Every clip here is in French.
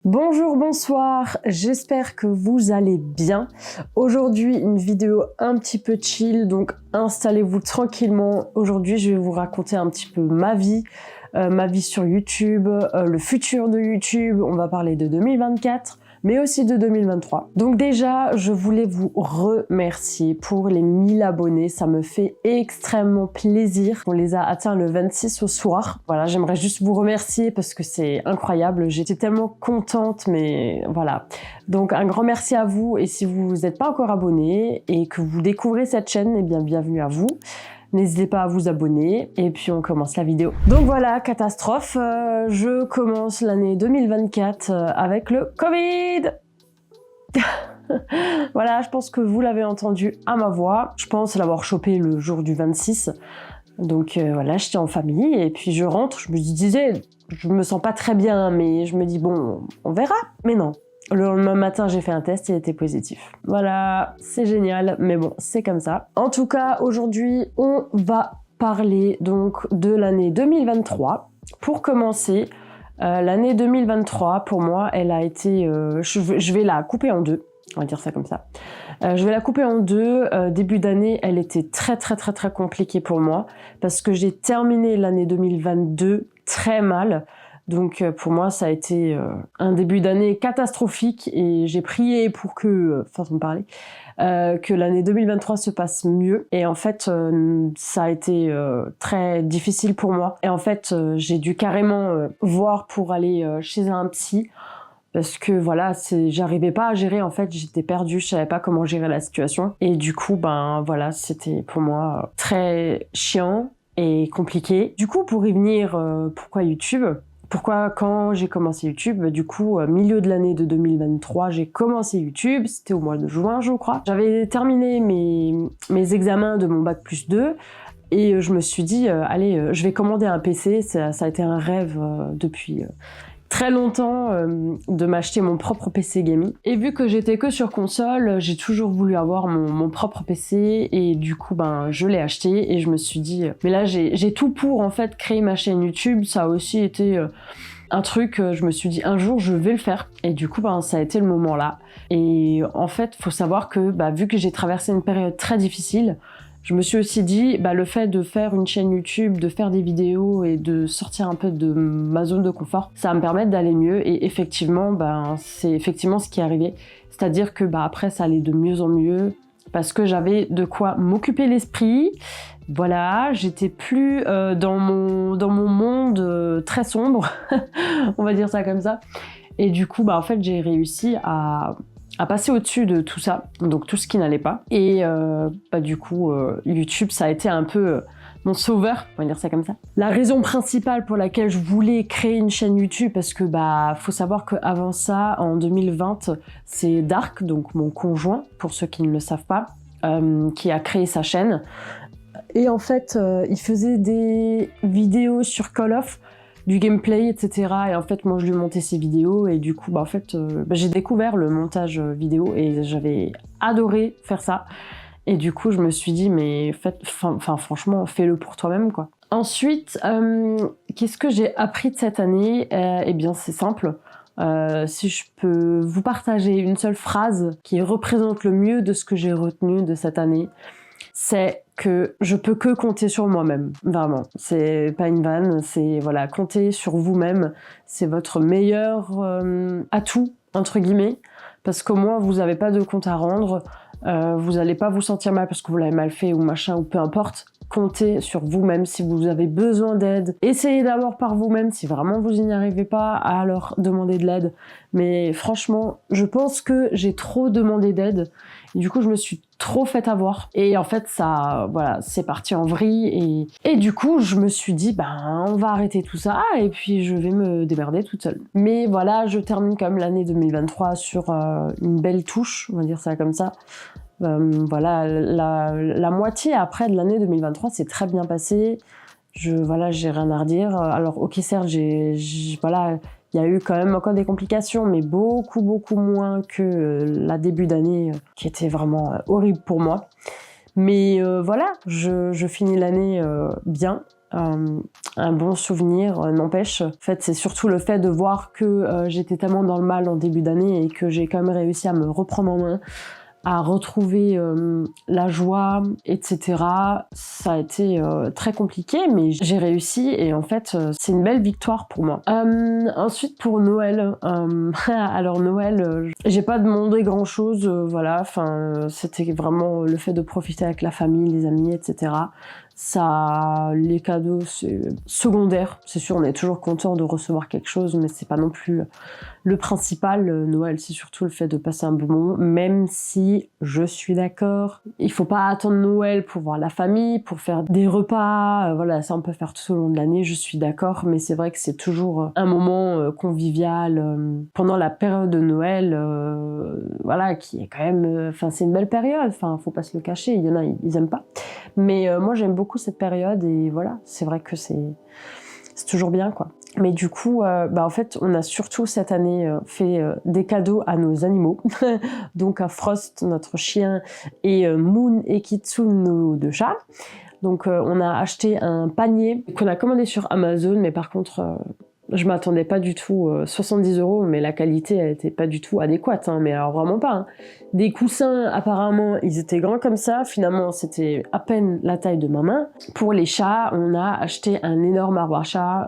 Bonjour, bonsoir, j'espère que vous allez bien. Aujourd'hui, une vidéo un petit peu chill, donc installez-vous tranquillement. Aujourd'hui, je vais vous raconter un petit peu ma vie sur YouTube, le futur de YouTube. On va parler de 2024, mais aussi de 2023. Donc déjà, je voulais vous remercier pour les 1000 abonnés. Ça me fait extrêmement plaisir. On les a atteints le 26 au soir. Voilà, j'aimerais juste vous remercier parce que c'est incroyable. J'étais tellement contente, mais voilà. Donc un grand merci à vous. Et si vous n'êtes pas encore abonné et que vous découvrez cette chaîne, eh bien bienvenue à vous. N'hésitez pas à vous abonner et puis on commence la vidéo. Donc voilà, catastrophe, je commence l'année 2024 avec le Covid. Voilà, je pense que vous l'avez entendu à ma voix. Je pense l'avoir chopé le jour du 26. Donc voilà, j'étais en famille et puis je rentre, je me disais, je me sens pas très bien, mais je me dis bon, on verra. Mais non. Le lendemain matin, j'ai fait un test, il était positif. Voilà, c'est génial, mais bon, c'est comme ça. En tout cas, aujourd'hui, on va parler donc de l'année 2023. Pour commencer, l'année 2023, pour moi, elle a été... je vais la couper en deux, on va dire ça comme ça. Je vais la couper en deux. Début d'année, elle était très compliquée pour moi, parce que j'ai terminé l'année 2022 très mal. Donc pour moi, ça a été un début d'année catastrophique et j'ai prié pour que, façon de parler, que l'année 2023 se passe mieux. Et en fait, ça a été très difficile pour moi. Et en fait, j'ai dû carrément voir pour aller chez un psy parce que voilà, j'arrivais pas à gérer. En fait, j'étais perdue, je savais pas comment gérer la situation. Et du coup, ben voilà, c'était pour moi très chiant et compliqué. Du coup, pour y venir, pourquoi YouTube ? Pourquoi quand j'ai commencé YouTube, du coup, milieu de l'année de 2023, j'ai commencé YouTube, c'était au mois de juin, je crois. J'avais terminé mes examens de mon bac+2 et je me suis dit, allez, je vais commander un PC, ça a été un rêve depuis... très longtemps de m'acheter mon propre PC gaming. Et vu que j'étais que sur console, j'ai toujours voulu avoir mon propre PC et du coup ben je l'ai acheté et je me suis dit mais là j'ai tout pour en fait créer ma chaîne YouTube. Ça a aussi été un truc, je me suis dit un jour je vais le faire et du coup ben ça a été le moment là. Et en fait faut savoir que vu que j'ai traversé une période très difficile, je me suis aussi dit, le fait de faire une chaîne YouTube, de faire des vidéos et de sortir un peu de ma zone de confort, ça va me permettre d'aller mieux. Et effectivement, c'est effectivement ce qui est arrivé. C'est-à-dire que après, ça allait de mieux en mieux parce que j'avais de quoi m'occuper l'esprit. Voilà, j'étais plus dans mon monde très sombre, on va dire ça comme ça. Et du coup, en fait, j'ai réussi à passer au-dessus de tout ça, donc tout ce qui n'allait pas. Et du coup, YouTube, ça a été un peu mon sauveur, on va dire ça comme ça. La raison principale pour laquelle je voulais créer une chaîne YouTube, parce que faut savoir qu'avant ça, en 2020, c'est Dark, donc mon conjoint, pour ceux qui ne le savent pas, qui a créé sa chaîne. Et en fait, il faisait des vidéos sur Call of, du gameplay, etc. Et en fait, moi, je lui montais ses vidéos et du coup, en fait, j'ai découvert le montage vidéo et j'avais adoré faire ça. Et du coup, je me suis dit, mais franchement, fais-le pour toi-même, quoi. Ensuite, qu'est-ce que j'ai appris de cette année ? Eh bien, c'est simple. Si je peux vous partager une seule phrase qui représente le mieux de ce que j'ai retenu de cette année, c'est que je peux que compter sur moi-même, vraiment. C'est pas une vanne, c'est voilà, compter sur vous-même, c'est votre meilleur atout, entre guillemets, parce qu'au moins vous n'avez pas de compte à rendre, vous n'allez pas vous sentir mal parce que vous l'avez mal fait ou machin, ou peu importe. Comptez sur vous-même si vous avez besoin d'aide. Essayez d'abord par vous-même, si vraiment vous n'y arrivez pas, alors demandez de l'aide. Mais franchement, je pense que j'ai trop demandé d'aide. Et du coup, je me suis trop fait avoir. Et en fait, ça, voilà, c'est parti en vrille. Et du coup, je me suis dit, on va arrêter tout ça et puis je vais me démerder toute seule. Mais voilà, je termine quand même l'année 2023 sur une belle touche, on va dire ça comme ça. Voilà, la moitié après de l'année 2023 s'est très bien passé. J'ai rien à redire. Alors, ok, certes, voilà, il y a eu quand même encore des complications, mais beaucoup moins que la début d'année, qui était vraiment horrible pour moi. Mais voilà, je finis l'année bien. un bon souvenir. N'empêche, en fait, c'est surtout le fait de voir que j'étais tellement dans le mal en début d'année et que j'ai quand même réussi à me reprendre en main, à retrouver la joie, etc. Ça a été très compliqué, mais j'ai réussi et en fait, c'est une belle victoire pour moi. Ensuite, pour Noël, alors Noël, j'ai pas demandé grand-chose, voilà, enfin, c'était vraiment le fait de profiter avec la famille, les amis, etc. Ça, les cadeaux, c'est secondaire. C'est sûr, on est toujours content de recevoir quelque chose, mais c'est pas non plus le principal. Noël, c'est surtout le fait de passer un bon moment, même si je suis d'accord. Il faut pas attendre Noël pour voir la famille, pour faire des repas. Voilà, ça on peut faire tout au long de l'année, je suis d'accord, mais c'est vrai que c'est toujours un moment convivial pendant la période de Noël, voilà, qui est quand même, enfin, c'est une belle période. Enfin, faut pas se le cacher. Il y en a, ils aiment pas. Mais moi, j'aime beaucoup cette période et voilà, c'est vrai que c'est toujours bien, quoi. Mais du coup, en fait, on a surtout cette année fait des cadeaux à nos animaux. Donc à Frost, notre chien, et Moon et Kitsune, nos deux chats. Donc on a acheté un panier qu'on a commandé sur Amazon, mais par contre... je m'attendais pas du tout, 70 €, mais la qualité, elle était pas du tout adéquate, hein, mais alors vraiment pas. Hein. Des coussins, apparemment, ils étaient grands comme ça, finalement, c'était à peine la taille de ma main. Pour les chats, on a acheté un énorme arbre à chat,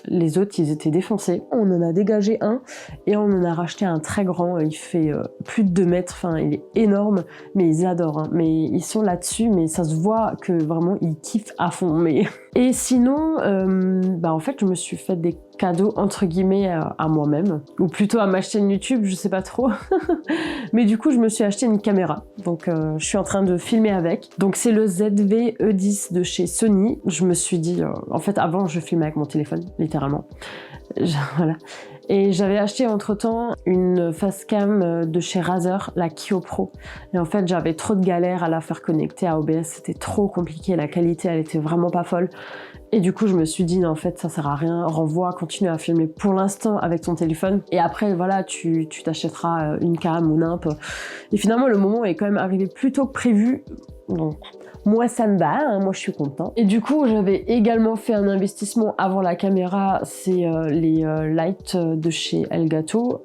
les autres, ils étaient défoncés. On en a dégagé un, et on en a racheté un très grand, il fait plus de 2 mètres, enfin, il est énorme, mais ils adorent, hein. Mais ils sont là-dessus, mais ça se voit que vraiment, ils kiffent à fond, mais... Et sinon, en fait, je me suis fait des cadeaux entre guillemets à moi-même, ou plutôt à ma chaîne YouTube, je sais pas trop. Mais du coup, je me suis acheté une caméra, donc je suis en train de filmer avec. Donc c'est le ZV-E10 de chez Sony. Je me suis dit, en fait, avant, je filmais avec mon téléphone, littéralement. Voilà. Et j'avais acheté entre-temps une facecam de chez Razer, la Kio Pro. Et en fait, j'avais trop de galères à la faire connecter à OBS, c'était trop compliqué, la qualité, elle était vraiment pas folle. Et du coup, je me suis dit, non, en fait, ça sert à rien, renvoie, continue à filmer pour l'instant avec ton téléphone. Et après, voilà, tu t'achèteras une cam ou nimp. Et finalement, le moment est quand même arrivé plus tôt que prévu. Donc... moi, ça me va, hein, moi je suis contente. Et du coup, j'avais également fait un investissement avant la caméra, c'est les lights de chez Elgato,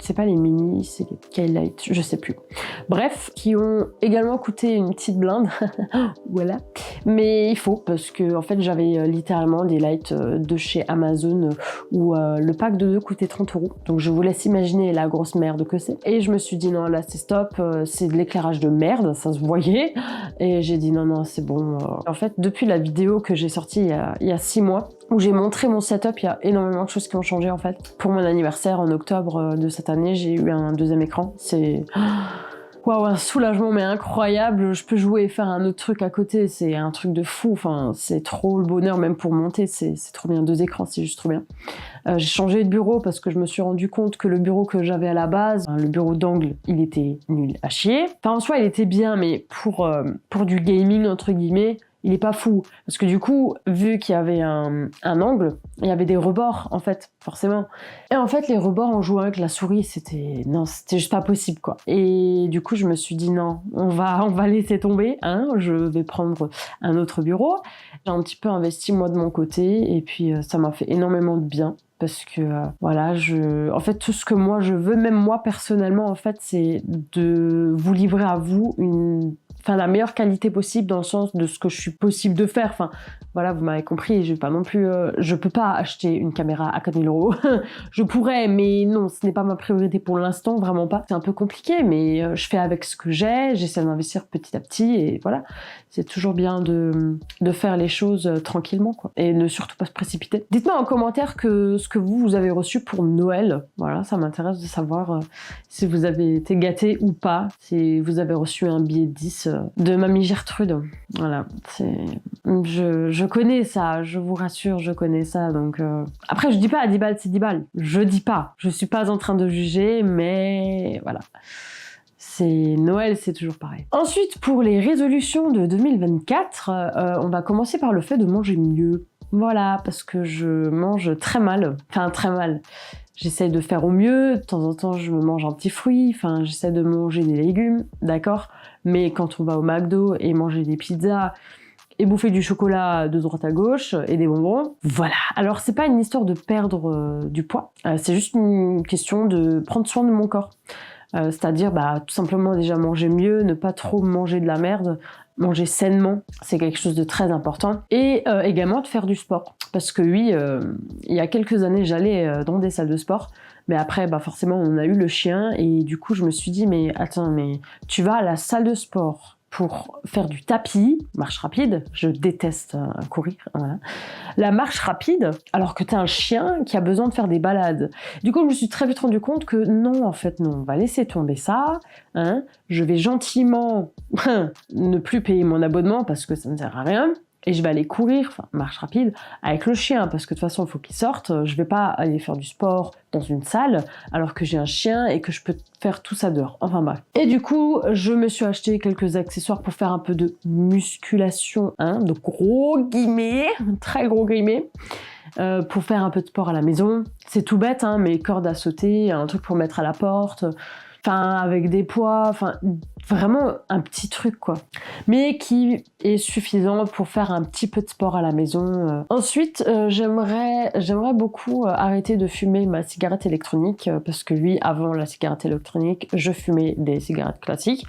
c'est pas les mini, c'est les K-Light, je sais plus. Bref, qui ont également coûté une petite blinde, voilà. Mais il faut, parce que en fait, j'avais littéralement des lights de chez Amazon où le pack de 2 coûtait 30 €. Donc je vous laisse imaginer la grosse merde que c'est. Et je me suis dit, non, là c'est stop, c'est de l'éclairage de merde, ça se voyait. Et j'ai dit non, c'est bon. En fait, depuis la vidéo que j'ai sortie il y a 6 mois, où j'ai montré mon setup, il y a énormément de choses qui ont changé en fait. Pour mon anniversaire en octobre de cette année, j'ai eu un 2e écran. C'est... waouh, un soulagement mais incroyable, je peux jouer et faire un autre truc à côté, c'est un truc de fou, enfin c'est trop le bonheur même pour monter, c'est trop bien, 2 écrans, c'est juste trop bien. J'ai changé de bureau parce que je me suis rendu compte que le bureau que j'avais à la base, le bureau d'angle, il était nul à chier. Enfin en soi il était bien, mais pour du gaming entre guillemets, il est pas fou. Parce que du coup, vu qu'il y avait un angle, il y avait des rebords, en fait, forcément. Et en fait, les rebords en jouant avec la souris, c'était juste pas possible, quoi. Et du coup, je me suis dit, non, on va laisser tomber, hein, je vais prendre un autre bureau. J'ai un petit peu investi, moi, de mon côté, et puis ça m'a fait énormément de bien. Parce que, voilà, en fait, tout ce que moi je veux, même moi, personnellement, en fait, c'est de vous livrer à vous la meilleure qualité possible dans le sens de ce que je suis possible de faire. Enfin, voilà, vous m'avez compris, je peux pas acheter une caméra à 4 000 €. Je pourrais, mais non, ce n'est pas ma priorité pour l'instant, vraiment pas. C'est un peu compliqué, mais je fais avec ce que j'ai, j'essaie d'investir petit à petit, et voilà. C'est toujours bien de faire les choses tranquillement, quoi. Et ne surtout pas se précipiter. Dites-moi en commentaire ce que vous avez reçu pour Noël. Voilà, ça m'intéresse de savoir si vous avez été gâtés ou pas, si vous avez reçu un billet de 10 de Mamie Gertrude. Voilà, je connais ça, je vous rassure, je connais ça. Donc après, je dis pas à 10 balles, c'est 10 balles. Je dis pas. Je suis pas en train de juger, mais voilà. C'est Noël, c'est toujours pareil. Ensuite, pour les résolutions de 2024, on va commencer par le fait de manger mieux. Voilà, parce que je mange très mal. Enfin, très mal. J'essaie de faire au mieux, de temps en temps je me mange un petit fruit, enfin j'essaie de manger des légumes, d'accord? Mais quand on va au McDo et manger des pizzas et bouffer du chocolat de droite à gauche et des bonbons. Voilà. Alors c'est pas une histoire de perdre du poids, c'est juste une question de prendre soin de mon corps. C'est-à-dire tout simplement déjà manger mieux, ne pas trop manger de la merde, manger sainement, c'est quelque chose de très important. Et également de faire du sport. Parce que oui, il y a quelques années, j'allais dans des salles de sport, mais après, forcément, on a eu le chien, et du coup, je me suis dit, mais attends, mais tu vas à la salle de sport pour faire du tapis, marche rapide, je déteste courir, voilà. La marche rapide, alors que t'as un chien qui a besoin de faire des balades. Du coup, je me suis très vite rendu compte que non, en fait, non, on va laisser tomber ça, hein. Je vais gentiment ne plus payer mon abonnement parce que ça ne sert à rien. Et je vais aller courir, marche rapide, avec le chien, parce que de toute façon, il faut qu'il sorte. Je vais pas aller faire du sport dans une salle, alors que j'ai un chien et que je peux faire tout ça dehors. Enfin bref. Et du coup, je me suis acheté quelques accessoires pour faire un peu de musculation, hein, de gros guillemets, très gros guillemets, pour faire un peu de sport à la maison. C'est tout bête, hein, mais cordes à sauter, un truc pour mettre à la porte, avec des poids, vraiment un petit truc quoi, mais qui est suffisant pour faire un petit peu de sport à la maison. Ensuite, j'aimerais beaucoup arrêter de fumer ma cigarette électronique, parce que oui, avant la cigarette électronique, je fumais des cigarettes classiques.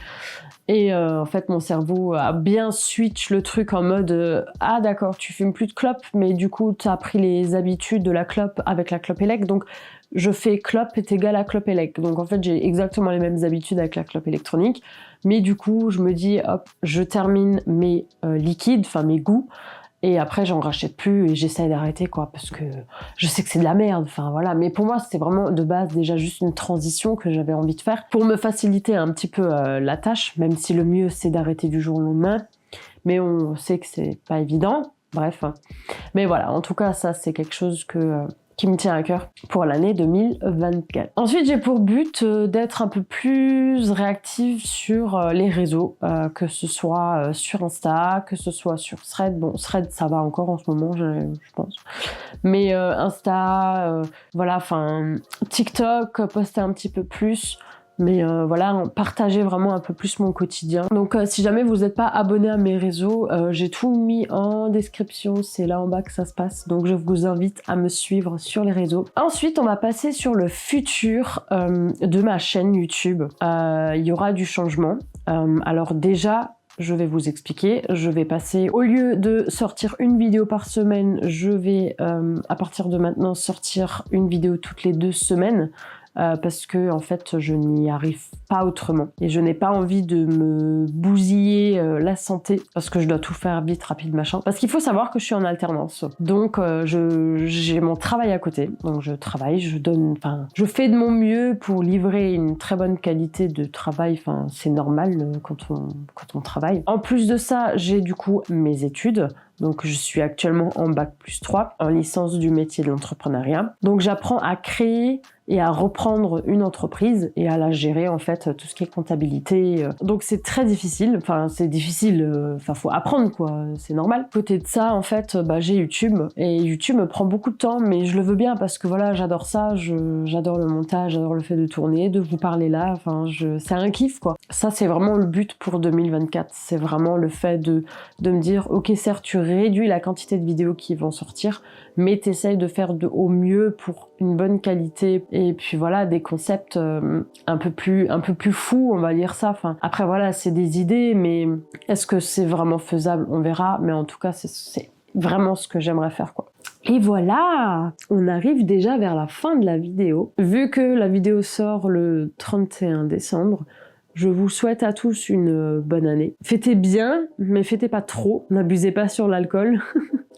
Et en fait, mon cerveau a bien switch le truc en mode ah d'accord, tu fumes plus de clope, mais du coup, t'as pris les habitudes de la clope avec la clope élec, donc je fais clope est égal à clope élec. Donc en fait, j'ai exactement les mêmes habitudes avec la clope électronique, mais du coup, je me dis hop, je termine mes liquides, mes goûts, et après j'en rachète plus et j'essaie d'arrêter quoi, parce que je sais que c'est de la merde, voilà. Mais pour moi, c'était vraiment de base déjà juste une transition que j'avais envie de faire pour me faciliter un petit peu la tâche, même si le mieux c'est d'arrêter du jour au lendemain, mais on sait que c'est pas évident, bref. Mais voilà, en tout cas, ça c'est quelque chose qui me tient à cœur pour l'année 2024. Ensuite, j'ai pour but d'être un peu plus réactive sur les réseaux, que ce soit sur Insta, que ce soit sur Thread. Bon, Thread, ça va encore en ce moment, je pense. Mais Insta, TikTok, poster un petit peu plus. Mais partager vraiment un peu plus mon quotidien. Donc si jamais vous n'êtes pas abonné à mes réseaux, j'ai tout mis en description, c'est là en bas que ça se passe. Donc je vous invite à me suivre sur les réseaux. Ensuite, on va passer sur le futur de ma chaîne YouTube. Il y aura du changement. Alors déjà, je vais vous expliquer. Je vais passer, au lieu de sortir une vidéo par semaine, je vais à partir de maintenant sortir une vidéo toutes les 2 semaines. Parce que en fait je n'y arrive pas autrement et je n'ai pas envie de me bousiller la santé parce que je dois tout faire vite, rapide, machin, parce qu'il faut savoir que je suis en alternance, donc j'ai mon travail à côté, donc je travaille, je fais de mon mieux pour livrer une très bonne qualité de travail, c'est normal quand on travaille. En plus de ça, j'ai du coup mes études. Donc je suis actuellement en bac+3, en licence du métier de l'entrepreneuriat. Donc j'apprends à créer et à reprendre une entreprise et à la gérer, en fait, tout ce qui est comptabilité. Donc c'est très difficile, faut apprendre quoi, c'est normal. Côté de ça, en fait, j'ai YouTube, et YouTube me prend beaucoup de temps, mais je le veux bien parce que voilà, j'adore ça, j'adore le montage, j'adore le fait de tourner, de vous parler là, c'est un kiff quoi. Ça c'est vraiment le but pour 2024, c'est vraiment le fait de me dire ok, certes tu réduis la quantité de vidéos qui vont sortir, mais t'essayes de faire au mieux pour une bonne qualité, et puis voilà, des concepts un peu plus fous, on va dire ça. Après voilà, c'est des idées, mais est-ce que c'est vraiment faisable? On verra, mais en tout cas c'est vraiment ce que j'aimerais faire quoi. Et voilà, on arrive déjà vers la fin de la vidéo. Vu que la vidéo sort le 31 décembre, je vous souhaite à tous une bonne année. Fêtez bien, mais fêtez pas trop, n'abusez pas sur l'alcool.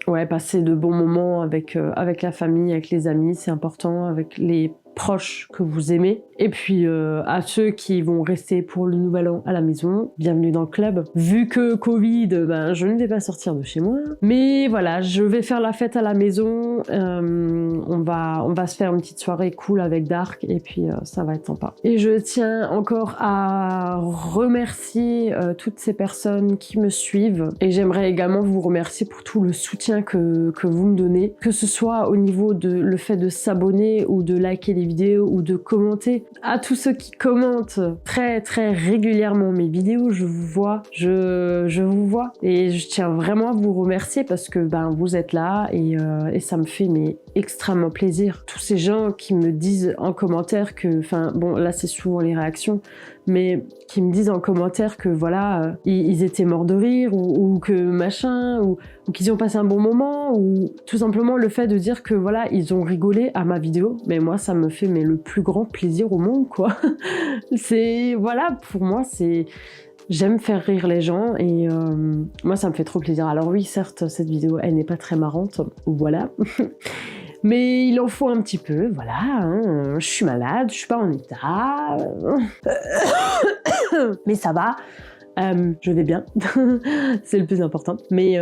Ouais, passez de bons moments avec la famille, avec les amis, c'est important, avec les proches que vous aimez. Et puis à ceux qui vont rester pour le nouvel an à la maison, bienvenue dans le club. Vu que Covid, je ne vais pas sortir de chez moi. Mais voilà, je vais faire la fête à la maison. On va se faire une petite soirée cool avec Dark, et puis ça va être sympa. Et je tiens encore à remercier toutes ces personnes qui me suivent. Et j'aimerais également vous remercier pour tout le soutien que vous me donnez. Que ce soit au niveau de le fait de s'abonner ou de liker les les vidéos ou de commenter. À tous ceux qui commentent très très régulièrement mes vidéos, je vous vois, je vous vois et je tiens vraiment à vous remercier parce que vous êtes là et ça me fait extrêmement plaisir. Tous ces gens qui me disent en commentaire que, bon là c'est souvent les réactions, mais qui me disent en commentaire que voilà, ils étaient morts de rire ou que machin, ou qu'ils ont passé un bon moment, ou tout simplement le fait de dire que voilà, ils ont rigolé à ma vidéo, mais moi ça me fait le plus grand plaisir au monde, quoi. C'est, voilà, pour moi c'est... J'aime faire rire les gens et moi ça me fait trop plaisir. Alors oui, certes, cette vidéo elle n'est pas très marrante, voilà. Mais il en faut un petit peu, voilà, hein. Je suis malade, je suis pas en état, mais ça va, je vais bien, c'est le plus important. Mais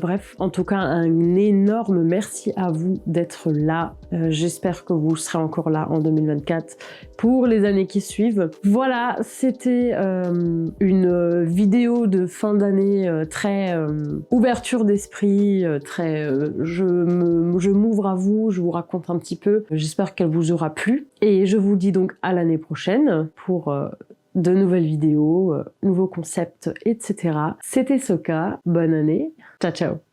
bref, en tout cas, un énorme merci à vous d'être là. J'espère que vous serez encore là en 2024 pour les années qui suivent. Voilà, c'était une vidéo de fin d'année très ouverture d'esprit, très je m'ouvre à vous, je vous raconte un petit peu. J'espère qu'elle vous aura plu et je vous dis donc à l'année prochaine pour de nouvelles vidéos, nouveaux concepts, etc. C'était Soka, bonne année, ciao ciao.